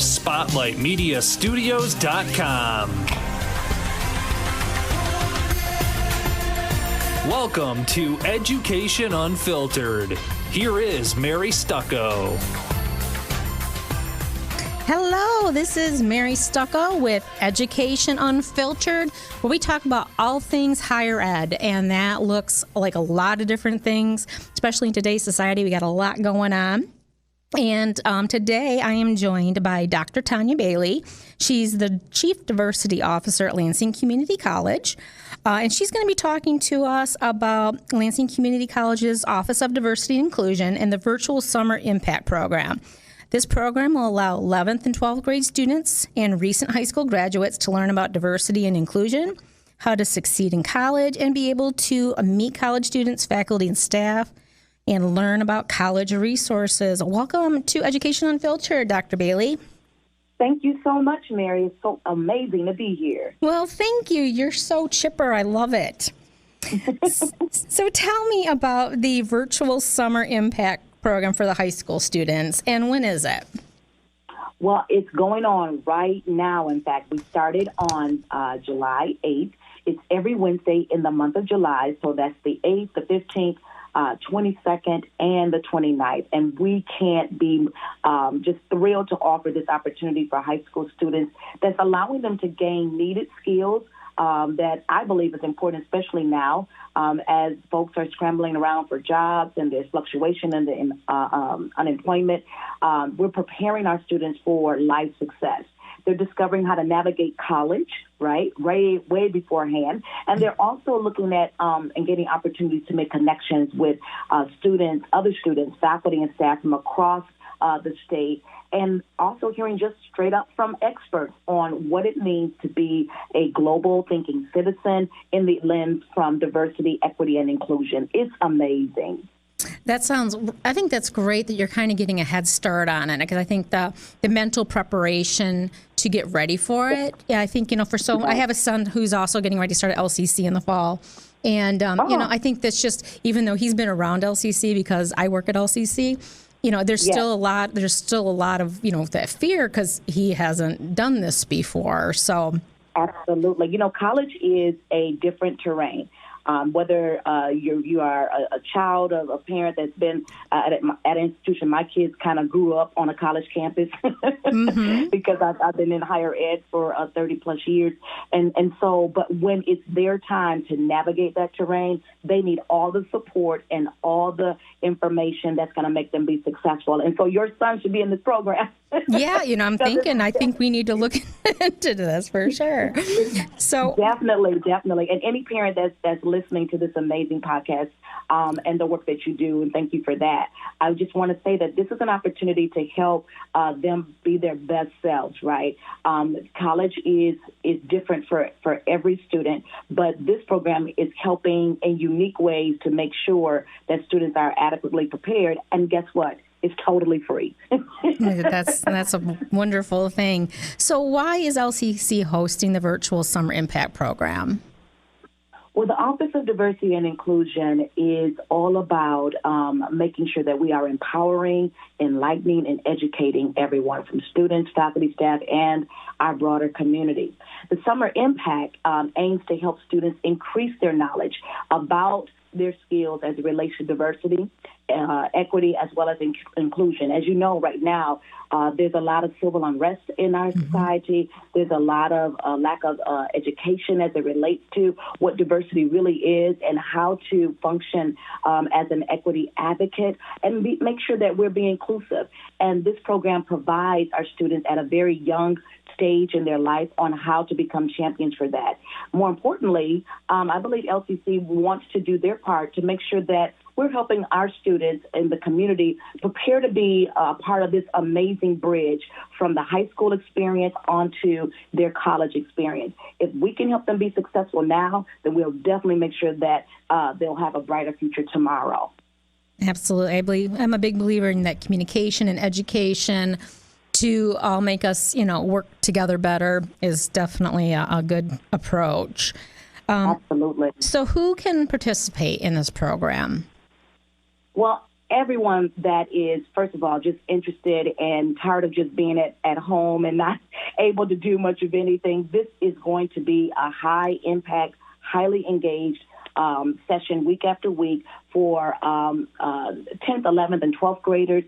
SpotlightMediaStudios.com. Welcome to Education Unfiltered. Here is Mary Stucco. Hello, this is Mary Stucco with Education Unfiltered, where we talk about all things higher ed, and that looks like a lot of different things, especially in today's society. We got a lot going on. And today I am joined by Dr. Tonya Bailey. She's the Chief Diversity Officer at Lansing Community College. And she's going to be talking to us about Lansing Community College's Office of Diversity and Inclusion and the Virtual Summer Impact Program. This program will allow 11th and 12th grade students and recent high school graduates to learn about diversity and inclusion, how to succeed in college, and be able to meet college students, faculty, and staff, and learn about college resources. Welcome to Education Unfiltered, Dr. Bailey. Thank you so much, Mary. It's so amazing to be here. Well, thank you. You're so chipper. I love it. So tell me about the Virtual Summer Impact Program for the high school students, and when is it? Well, it's going on right now. In fact, we started on July 8th. It's every Wednesday in the month of July, so that's the 8th, the 15th, 22nd, and the 29th. And we can't be just thrilled to offer this opportunity for high school students that's allowing them to gain needed skills that I believe is important, especially now as folks are scrambling around for jobs and there's fluctuation in the unemployment. We're preparing our students for life success. They're discovering how to navigate college, right, way beforehand. And they're also looking at and getting opportunities to make connections with students, other students, faculty, and staff from across the state, and also hearing just straight up from experts on what it means to be a global thinking citizen in the lens from diversity, equity, and inclusion. It's amazing. I think that's great that you're kind of getting a head start on it, because I think the mental preparation to get ready for it. Yeah, I think, I have a son who's also getting ready to start at LCC in the fall. And, I think that's just, even though he's been around LCC because I work at LCC, there's still a lot of, that fear because he hasn't done this before. So absolutely. College is a different terrain. Whether you are a child of a parent that's been at an institution. My kids kind of grew up on a college campus because I've been in higher ed for 30 plus years. And so, but when it's their time to navigate that terrain, they need all the support and all the information that's going to make them be successful. And so your son should be in this program. Yeah, I think we need to look into this for sure. So definitely. And any parent that's listening to this amazing podcast and the work that you do, and thank you for that. I just want to say that this is an opportunity to help them be their best selves, right? College is different for every student, but this program is helping in unique ways to make sure that students are adequately prepared. And guess what? It's totally free. That's a wonderful thing. So why is LCC hosting the Virtual Summer Impact Program? Well, the Office of Diversity and Inclusion is all about making sure that we are empowering, enlightening, and educating everyone from students, faculty, staff, and our broader community. The Summer Impact aims to help students increase their knowledge about their skills as it relates to diversity, equity, as well as inclusion. As you know, right now, there's a lot of civil unrest in our society. There's a lot of lack of education as it relates to what diversity really is and how to function as an equity advocate and make sure that we're being inclusive. And this program provides our students at a very young stage in their life on how to become champions for that. More importantly, I believe LCC wants to do their part to make sure that we're helping our students in the community prepare to be part of this amazing bridge from the high school experience onto their college experience. If we can help them be successful now, then we'll definitely make sure that they'll have a brighter future tomorrow. Absolutely. I'm a big believer in that communication and education to all make us, work together better is definitely a good approach. Absolutely. So who can participate in this program? Well, everyone that is, first of all, just interested and tired of just being at home and not able to do much of anything, this is going to be a high-impact, highly engaged session week after week for 10th, 11th, and 12th graders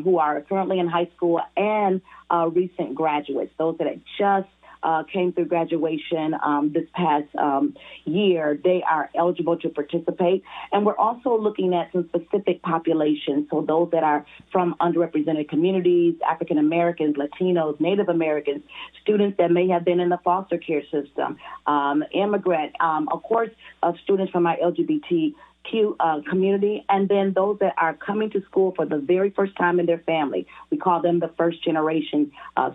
who are currently in high school and recent graduates, those that have just came through graduation this past year. They are eligible to participate. And we're also looking at some specific populations, so those that are from underrepresented communities, African Americans, Latinos, Native Americans, students that may have been in the foster care system, immigrant, of course, students from our LGBTQ community, and then those that are coming to school for the very first time in their family. We call them the first generation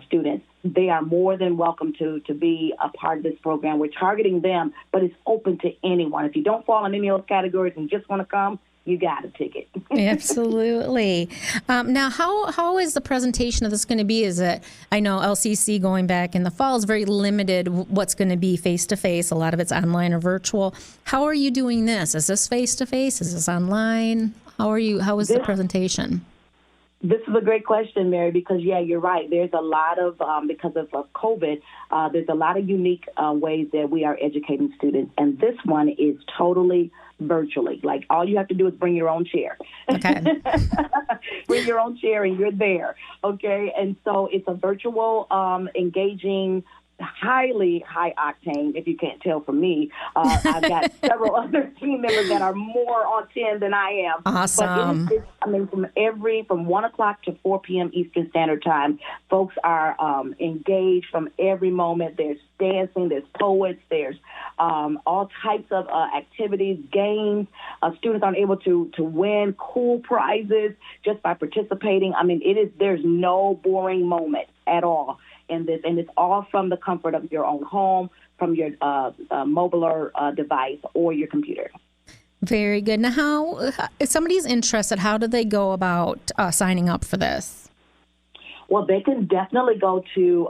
students. They are more than welcome to be a part of this program. We're targeting them, but it's open to anyone. If you don't fall in any of those categories and just want to come, you got a ticket. Absolutely. Now, how is the presentation of this going to be? Is it, I know LCC going back in the fall is very limited what's going to be face-to-face. A lot of it's online or virtual. How are you doing this? Is this face-to-face? Is this online? How is the presentation? This is a great question, Mary, because, yeah, you're right. There's a lot of, because of COVID, there's a lot of unique ways that we are educating students. And this one is totally virtually. Like, all you have to do is bring your own chair. Okay. Bring your own chair and you're there. Okay. And so it's a virtual, engaging, highly high octane, if you can't tell from me. I've got several other team members that are more on 10 than I am. Awesome. But from 1 o'clock to 4 p.m. Eastern Standard Time, folks are engaged from every moment. There's dancing, there's poets, there's all types of activities, games. Students are able to win cool prizes just by participating. I mean, there's no boring moment at all in this, and it's all from the comfort of your own home, from your mobile device or your computer. Very good. Now, if somebody's interested, how do they go about signing up for this? Well, they can definitely go to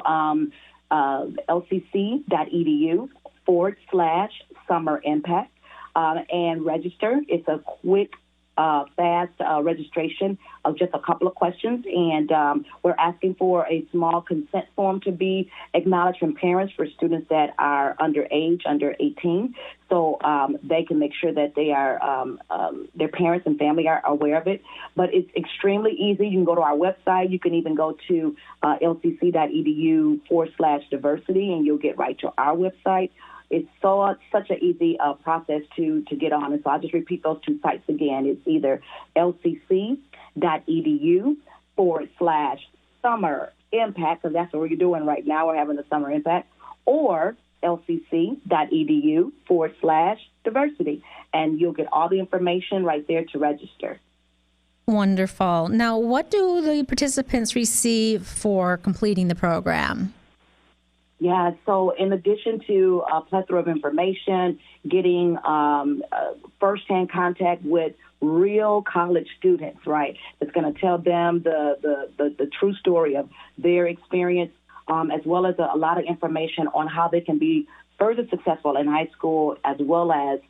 lcc.edu/summer impact and register. It's a quick, fast registration of just a couple of questions, and we're asking for a small consent form to be acknowledged from parents for students that are under 18, so they can make sure that they are their parents and family are aware of it. But it's extremely easy. You can go to our website. You can even go to lcc.edu/diversity, and you'll get right to our website. It's such an easy process to get on. And so I'll just repeat those two sites again. It's either lcc.edu/summer impact, because that's what we're doing right now. We're having the summer impact, or lcc.edu/diversity. And you'll get all the information right there to register. Wonderful. Now, what do the participants receive for completing the program? Yeah, so in addition to a plethora of information, getting firsthand contact with real college students, right? It's going to tell them the true story of their experience, as well as a lot of information on how they can be further successful in high school, as well as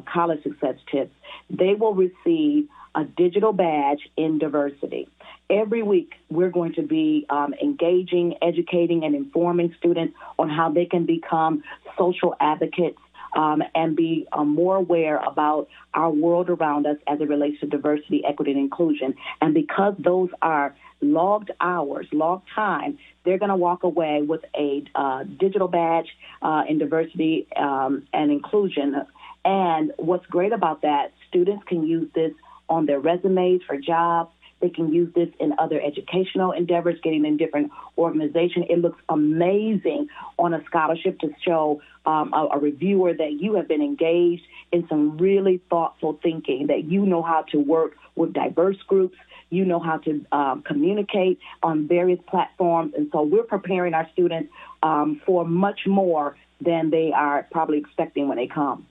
college success tips. They will receive a digital badge in diversity. Every week, we're going to be engaging, educating, and informing students on how they can become social advocates and be more aware about our world around us as it relates to diversity, equity, and inclusion. And because those are logged hours, logged time, they're going to walk away with a digital badge in diversity and inclusion. And what's great about that, students can use this on their resumes for jobs. They can use this in other educational endeavors, getting in different organizations. It looks amazing on a scholarship to show a reviewer that you have been engaged in some really thoughtful thinking, that you know how to work with diverse groups, you know how to communicate on various platforms. And so we're preparing our students for much more than they are probably expecting when they come.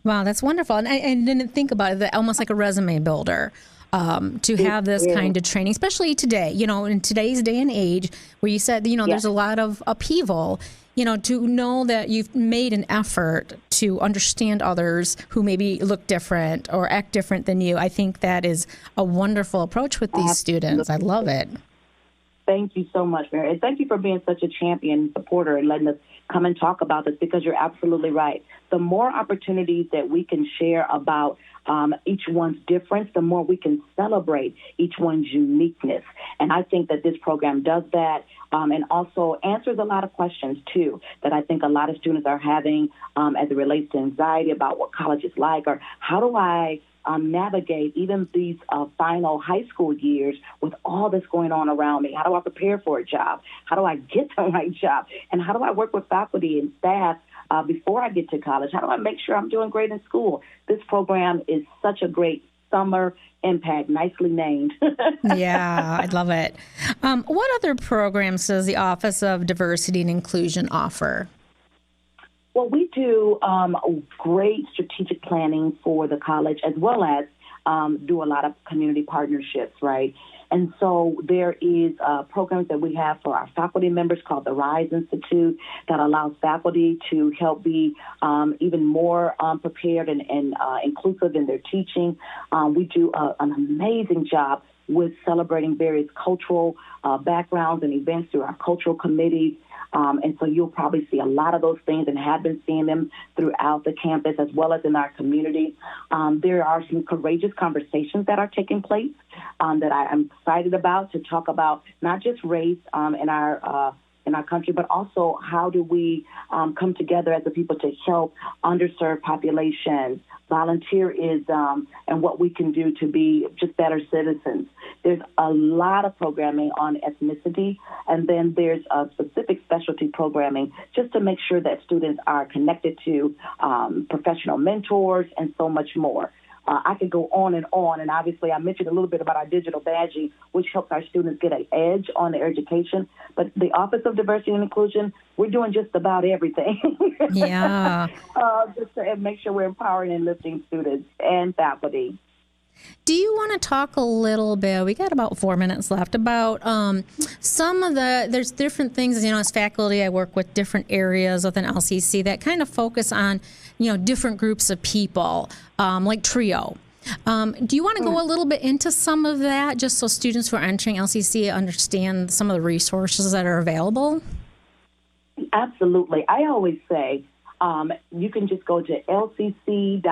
Wow, that's wonderful. And I didn't think about it, almost like a resume builder. To have this kind of training, especially today, in today's day and age, where you said, there's a lot of upheaval. to know that you've made an effort to understand others who maybe look different or act different than you. I think that is a wonderful approach with these students. I love it. Thank you so much, Mary. And thank you for being such a champion supporter and letting us come and talk about this, because you're absolutely right. The more opportunities that we can share about each one's difference, the more we can celebrate each one's uniqueness. And I think that this program does that, and also answers a lot of questions, too, that I think a lot of students are having as it relates to anxiety about what college is like, or how do I navigate even these final high school years with all that's going on around me? How do I prepare for a job? How do I get the right job? And how do I work with faculty and staff before I get to college? How do I make sure I'm doing great in school? This program is such a great summer impact, nicely named. Yeah, I love it. What other programs does the Office of Diversity and Inclusion offer? Well, we do great strategic planning for the college, as well as do a lot of community partnerships, right? And so there is programs that we have for our faculty members called the RISE Institute that allows faculty to help be even more prepared and inclusive in their teaching. We do an amazing job with celebrating various cultural backgrounds and events through our cultural committees. And so you'll probably see a lot of those things and have been seeing them throughout the campus as well as in our community. There are some courageous conversations that are taking place that I am excited about, to talk about not just race in our country, but also how do we come together as a people to help underserved populations, volunteerism, and what we can do to be just better citizens. There's a lot of programming on ethnicity, and then there's a specific specialty programming just to make sure that students are connected to professional mentors and so much more. I could go on, and obviously I mentioned a little bit about our digital badging, which helps our students get an edge on their education. But the Office of Diversity and Inclusion, we're doing just about everything. Yeah. Just to make sure we're empowering and lifting students and faculty. Do you want to talk a little bit, we got about 4 minutes left, about some of there's different things, as faculty, I work with different areas within LCC that kind of focus on, different groups of people, like TRIO. Do you want to go a little bit into some of that, just so students who are entering LCC understand some of the resources that are available? Absolutely. I always say, you can just go to lcc.edu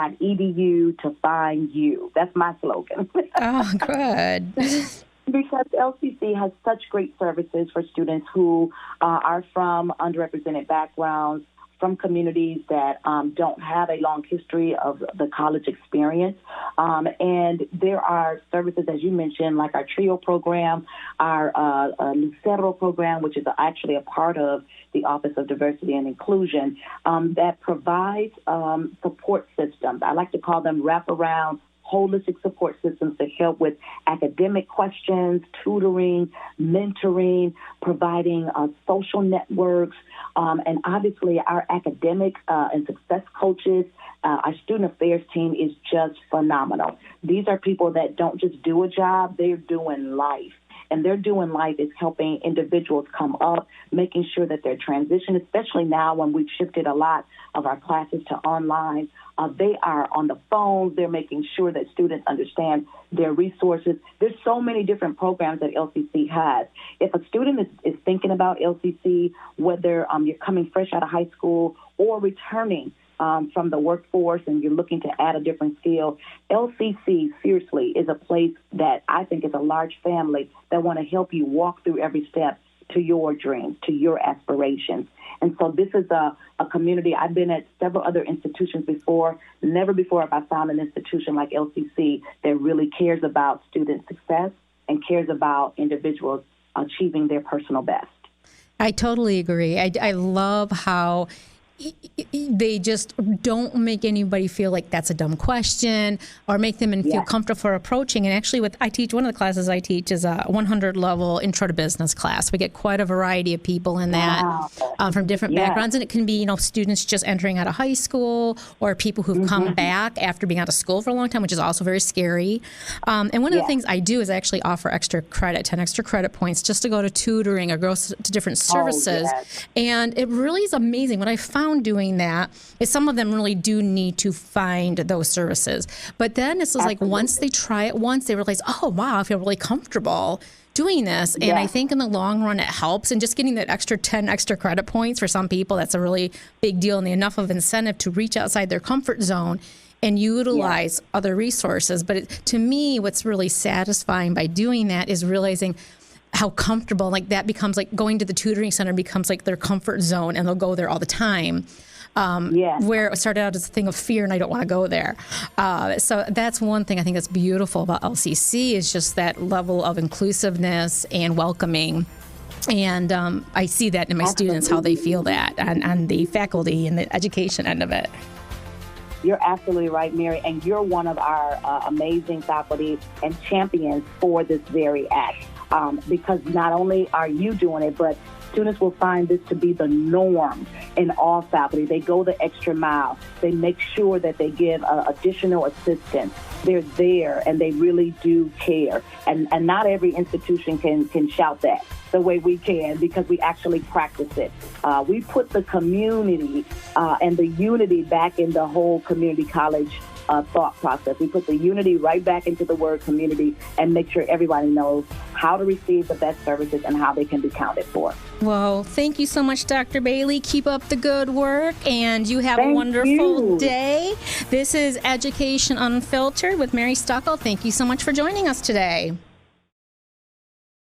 to find you. That's my slogan. Oh, good. Because LCC has such great services for students who are from underrepresented backgrounds, from communities that don't have a long history of the college experience. And there are services, as you mentioned, like our TRIO program, our Lucero program, which is actually a part of the Office of Diversity and Inclusion, that provides support systems. I like to call them wraparound holistic support systems to help with academic questions, tutoring, mentoring, providing social networks, and obviously our academic and success coaches. Our student affairs team is just phenomenal. These are people that don't just do a job, they're doing life. And their doing life is helping individuals come up, making sure that their transition, especially now when we've shifted a lot of our classes to online, they are on the phones. They're making sure that students understand their resources. There's so many different programs that LCC has. If a student is thinking about LCC, whether you're coming fresh out of high school or returning from the workforce and you're looking to add a different skill, LCC, seriously, is a place that I think is a large family that want to help you walk through every step to your dreams, to your aspirations. And so this is a community. I've been at several other institutions before. Never before have I found an institution like LCC that really cares about student success and cares about individuals achieving their personal best. I totally agree. I love how they just don't make anybody feel like that's a dumb question or make them feel comfortable for approaching. And actually, one of the classes I teach is a 100 level intro to business class. We get quite a variety of people in that from different backgrounds. And it can be, students just entering out of high school or people who've come back after being out of school for a long time, which is also very scary. And one of the things I do is I actually offer extra credit, 10 extra credit points just to go to tutoring or go to different services. And it really is amazing. What I found doing that is some of them really do need to find those services. But then it's like once they try it once, they realize, oh, wow, I feel really comfortable doing this. And I think in the long run, it helps. And just getting that extra 10 extra credit points for some people, that's a really big deal and enough of incentive to reach outside their comfort zone and utilize other resources. But to me, what's really satisfying by doing that is realizing how comfortable, like that becomes like going to the tutoring center becomes like their comfort zone and they'll go there all the time. Where it started out as a thing of fear and I don't want to go there. So that's one thing I think that's beautiful about LCC is just that level of inclusiveness and welcoming. And I see that in my students, how they feel that and the faculty and the education end of it. You're absolutely right, Mary, and you're one of our amazing faculty and champions for this very act. Because not only are you doing it, but students will find this to be the norm in all faculty. They go the extra mile. They make sure that they give additional assistance. They're there, and they really do care. And not every institution can shout that the way we can because we actually practice it. We put the community and the unity back in the whole community college thought process. We put the unity right back into the word community and make sure everybody knows how to receive the best services and how they can be counted for. Well, thank you so much, Dr. Bailey. Keep up the good work, and you have a wonderful day. This is Education Unfiltered with Mary Stucco. Thank you so much for joining us today.